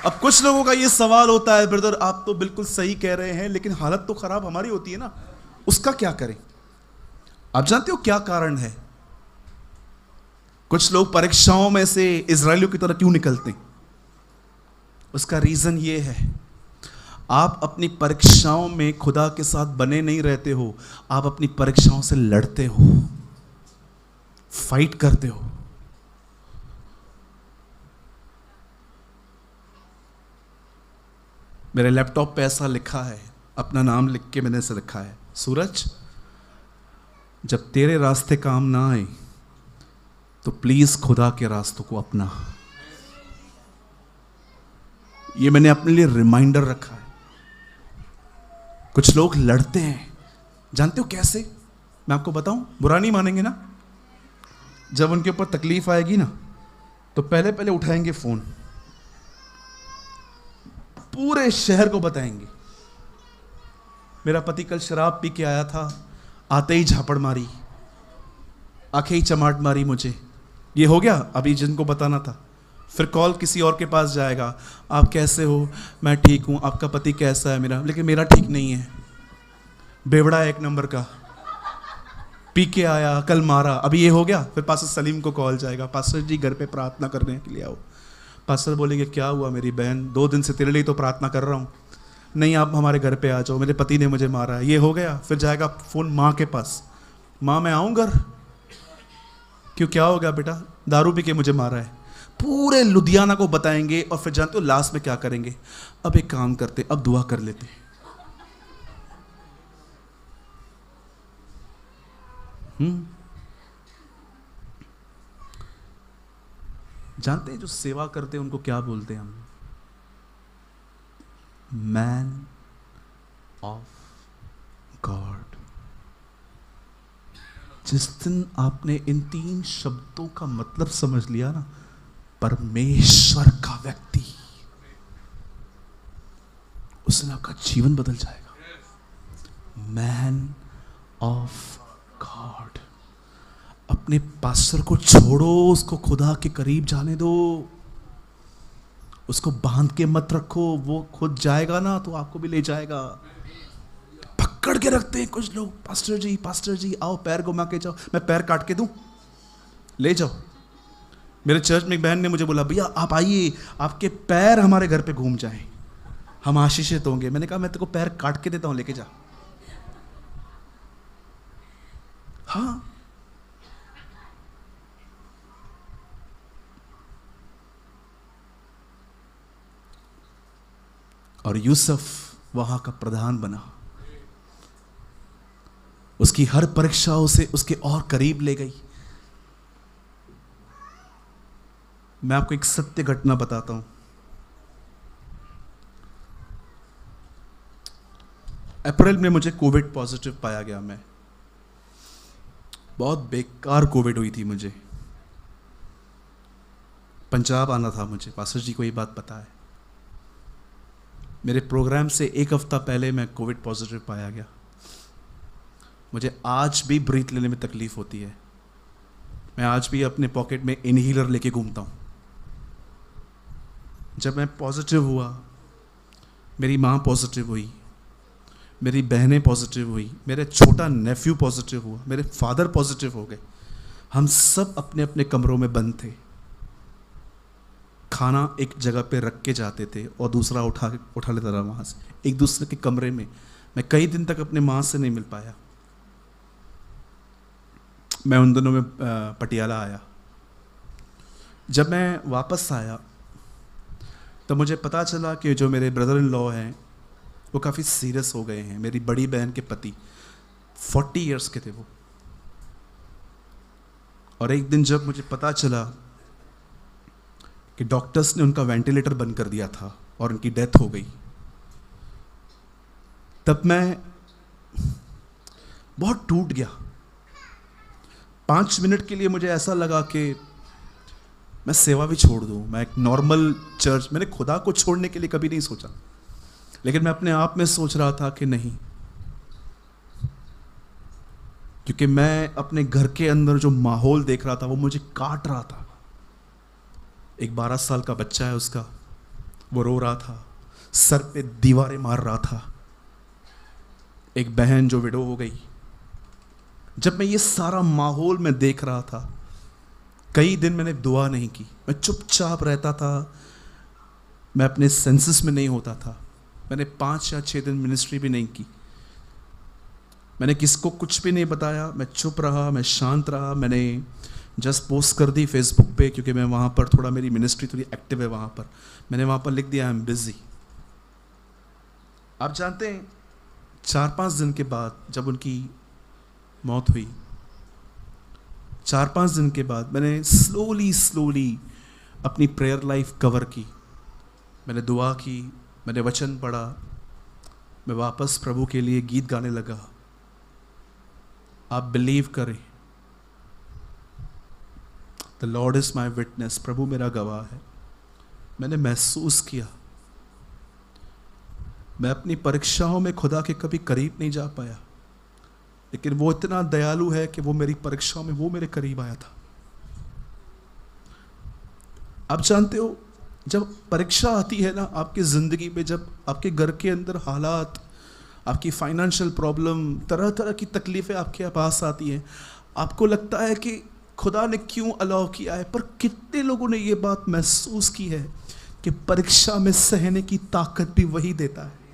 अब कुछ लोगों का ये सवाल होता है, ब्रदर आप तो बिल्कुल सही कह रहे हैं, लेकिन हालत तो खराब हमारी होती है ना, उसका क्या करें? आप जानते हो क्या कारण है? कुछ लोग परीक्षाओं में से इजरायलियों की तरह क्यों निकलते हैं? उसका रीजन ये है, आप अपनी परीक्षाओं में खुदा के साथ बने नहीं रहते हो, आप अपनी परीक्षाओं से लड़ते हो, फाइट करते हो। मेरे लैपटॉप पे ऐसा लिखा है, अपना नाम लिख के मैंने ऐसे लिखा है, सूरज जब तेरे रास्ते काम ना आए तो प्लीज खुदा के रास्तों को अपना। ये मैंने अपने लिए रिमाइंडर रखा है। कुछ लोग लड़ते हैं, जानते हो कैसे? मैं आपको बताऊं, बुरा नहीं मानेंगे ना? जब उनके ऊपर तकलीफ आएगी ना तो पहले पहले उठाएंगे फोन, पूरे शहर को बताएंगे। मेरा पति कल शराब पी के आया था, आते ही झापड़ मारी, आंखें ही चमाट मारी मुझे। ये हो गया, अभी जिनको बताना था। फिर कॉल किसी और के पास जाएगा, आप कैसे हो? मैं ठीक हूं, आपका पति कैसा है? मेरा, लेकिन मेरा ठीक नहीं है, बेवड़ा है एक नंबर का, पी के आया, कल मारा। अभी ये हो गया, फिर पास्टर सलीम को कॉल जाएगा, पास्टर जी घर पे प्रार्थना करने के लिए आओ। पास्टर बोलेंगे क्या हुआ मेरी बहन, 2 दिन से तेरे लिए तो प्रार्थना कर रहा हूँ। नहीं आप हमारे घर पे आ जाओ, मेरे पति ने मुझे मारा है। ये हो गया, फिर जाएगा फोन माँ के पास, माँ मैं आऊँ घर? क्यों, क्या हो गया बेटा? दारू पी के मुझे मारा है। पूरे लुधियाना को बताएंगे, और फिर जानते हो लास्ट में क्या करेंगे? अब एक काम करते, अब दुआ कर लेते। जानते हैं जो सेवा करते हैं उनको क्या बोलते हैं हम? Man of God. जिस दिन आपने इन 3 शब्दों का मतलब समझ लिया ना, परमेश्वर का व्यक्ति, उस दिन आपका जीवन बदल जाएगा। Man of God. अपने पास्टर को छोड़ो, उसको खुदा के करीब जाने दो, उसको बांध के मत रखो, वो खुद जाएगा ना तो आपको भी ले जाएगा। पकड़ के रखते हैं कुछ लोग, पास्टर जी आओ पैर घुमा के जाओ, मैं पैर काट के दूं, ले जाओ। मेरे चर्च में एक बहन ने मुझे बोला, भैया आप आइए, आपके पैर हमारे घर पे घूम जाएं, हम आशीषित होंगे। मैंने कहा मैं तेरे को पैर काट के देता हूं, लेके जा। हाँ, और यूसुफ वहां का प्रधान बना, उसकी हर परीक्षा उसे उसके और करीब ले गई। मैं आपको एक सत्य घटना बताता हूं। अप्रैल में मुझे कोविड पॉजिटिव पाया गया। मैं बहुत बेकार कोविड हुई थी मुझे। पंजाब आना था मुझे, पास्टर जी को ये बात पता है। मेरे प्रोग्राम से 1 हफ्ता पहले मैं कोविड पॉजिटिव पाया गया। मुझे आज भी ब्रीथ लेने में तकलीफ होती है। मैं आज भी अपने पॉकेट में इनहेलर लेके घूमता हूँ। जब मैं पॉजिटिव हुआ, मेरी माँ पॉजिटिव हुई, मेरी बहनें पॉजिटिव हुई, मेरे छोटा नेफ्यू पॉजिटिव हुआ, मेरे फादर पॉजिटिव हो गए। हम सब अपने अपने कमरों में बंद थे। खाना एक जगह पे रख के जाते थे और दूसरा उठा लेता था वहाँ से, एक दूसरे के कमरे में। मैं कई दिन तक अपने माँ से नहीं मिल पाया। मैं उन दिनों में पटियाला आया। जब मैं वापस आया तो मुझे पता चला कि जो मेरे ब्रदर इन लॉ हैं वो काफ़ी सीरियस हो गए हैं। मेरी बड़ी बहन के पति 40 इयर्स के थे वो। और एक दिन जब मुझे पता चला कि डॉक्टर्स ने उनका वेंटिलेटर बंद कर दिया था और उनकी डेथ हो गई, तब मैं बहुत टूट गया। 5 मिनट के लिए मुझे ऐसा लगा कि मैं सेवा भी छोड़ दूं, मैं एक नॉर्मल चर्च, मैंने खुदा को छोड़ने के लिए कभी नहीं सोचा, लेकिन मैं अपने आप में सोच रहा था कि नहीं, क्योंकि मैं अपने घर के अंदर जो माहौल देख रहा था वो मुझे काट रहा था। एक 12 साल का बच्चा है उसका, वो रो रहा था, सर पे दीवारें मार रहा था। एक बहन जो विडो हो गई। जब मैं ये सारा माहौल में देख रहा था, कई दिन मैंने दुआ नहीं की, मैं चुपचाप रहता था, मैं अपने सेंसेस में नहीं होता था। मैंने 5 या 6 दिन मिनिस्ट्री भी नहीं की, मैंने किसको कुछ भी नहीं बताया, मैं चुप रहा, मैं शांत रहा। मैंने जस्ट पोस्ट कर दी फेसबुक पे, क्योंकि मैं वहाँ पर थोड़ा, मेरी मिनिस्ट्री थोड़ी एक्टिव है वहाँ पर। मैंने वहाँ पर लिख दिया आई एम बिजी। आप जानते हैं 4-5 दिन के बाद जब उनकी मौत हुई, 4-5 दिन के बाद मैंने स्लोली अपनी प्रेयर लाइफ कवर की। मैंने दुआ की, मैंने वचन पढ़ा, मैं वापस प्रभु के लिए गीत गाने लगा। आप बिलीव करें, the Lord is my witness, प्रभु मेरा गवाह है। मैंने महसूस किया, मैं अपनी परीक्षाओं में खुदा के कभी करीब नहीं जा पाया, लेकिन वो इतना दयालु है कि वो मेरी परीक्षाओं में वो मेरे करीब आया था। आप जानते हो, जब परीक्षा आती है ना आपकी ज़िंदगी में, जब आपके घर के अंदर हालात, आपकी फाइनेंशियल प्रॉब्लम, तरह तरह की तकलीफ़ें आपके पास आती हैं, आपको लगता है कि खुदा ने क्यों अलाउ किया है। पर कितने लोगों ने ये बात महसूस की है कि परीक्षा में सहने की ताकत भी वही देता है।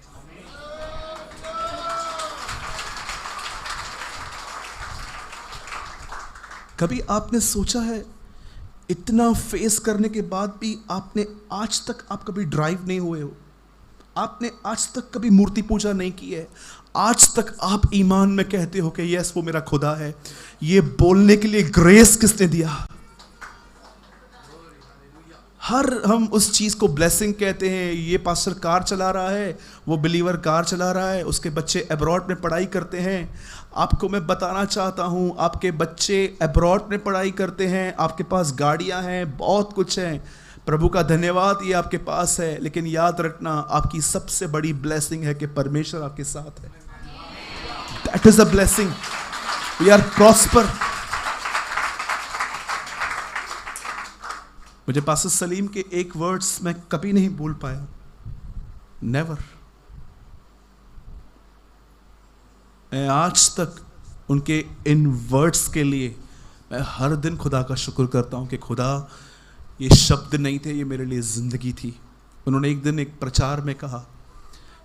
कभी आपने सोचा है, इतना फेस करने के बाद भी आपने आज तक आप कभी ड्राइव नहीं हुए हो, आपने आज तक कभी मूर्ति पूजा नहीं की है, आज तक आप ईमान में कहते हो कि यस वो मेरा खुदा है, ये बोलने के लिए ग्रेस किसने दिया। हम उस चीज़ को ब्लेसिंग कहते हैं। ये पास्टर कार चला रहा है, वो बिलीवर कार चला रहा है, उसके बच्चे अब्रॉड में पढ़ाई करते हैं। आपको मैं बताना चाहता हूँ, आपके बच्चे अब्रॉड में पढ़ाई करते हैं, आपके पास गाड़ियाँ हैं, बहुत कुछ है, प्रभु का धन्यवाद ये आपके पास है। लेकिन याद रखना, आपकी सबसे बड़ी ब्लेसिंग है कि परमेश्वर आपके साथ है। That is a blessing. We are prosper. मुझे पास्टर सलीम के एक वर्ड्स मैं कभी नहीं भूल पाया, नेवर। मैं आज तक उनके इन वर्ड्स के लिए मैं हर दिन खुदा का शुक्र करता हूं कि खुदा, ये शब्द नहीं थे, ये मेरे लिए ज़िंदगी थी। उन्होंने एक दिन एक प्रचार में कहा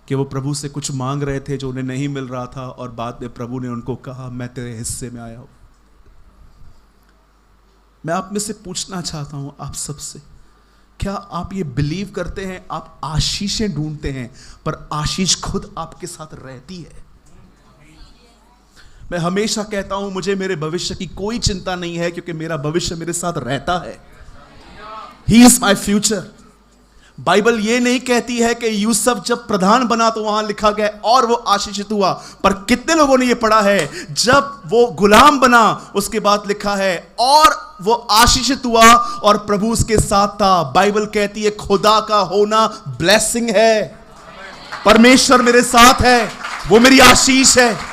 कि वो प्रभु से कुछ मांग रहे थे जो उन्हें नहीं मिल रहा था, और बाद में प्रभु ने उनको कहा मैं तेरे हिस्से में आया हूँ। मैं आप में से पूछना चाहता हूँ, आप सबसे, क्या आप ये बिलीव करते हैं आप आशीषें ढूंढते हैं पर आशीष खुद आपके साथ रहती है? मैं हमेशा कहता हूं मुझे मेरे भविष्य की कोई चिंता नहीं है, क्योंकि मेरा भविष्य मेरे साथ रहता है। He is my future। Bible ये नहीं कहती है कि यूसुफ जब प्रधान बना तो वहां लिखा गया और वो आशीषित हुआ, पर कितने लोगों ने ये पढ़ा है जब वो गुलाम बना उसके बाद लिखा है और वो आशीषित हुआ और प्रभु उसके साथ था। बाइबल कहती है खुदा का होना ब्लेसिंग है, परमेश्वर मेरे साथ है, वो मेरी आशीष है।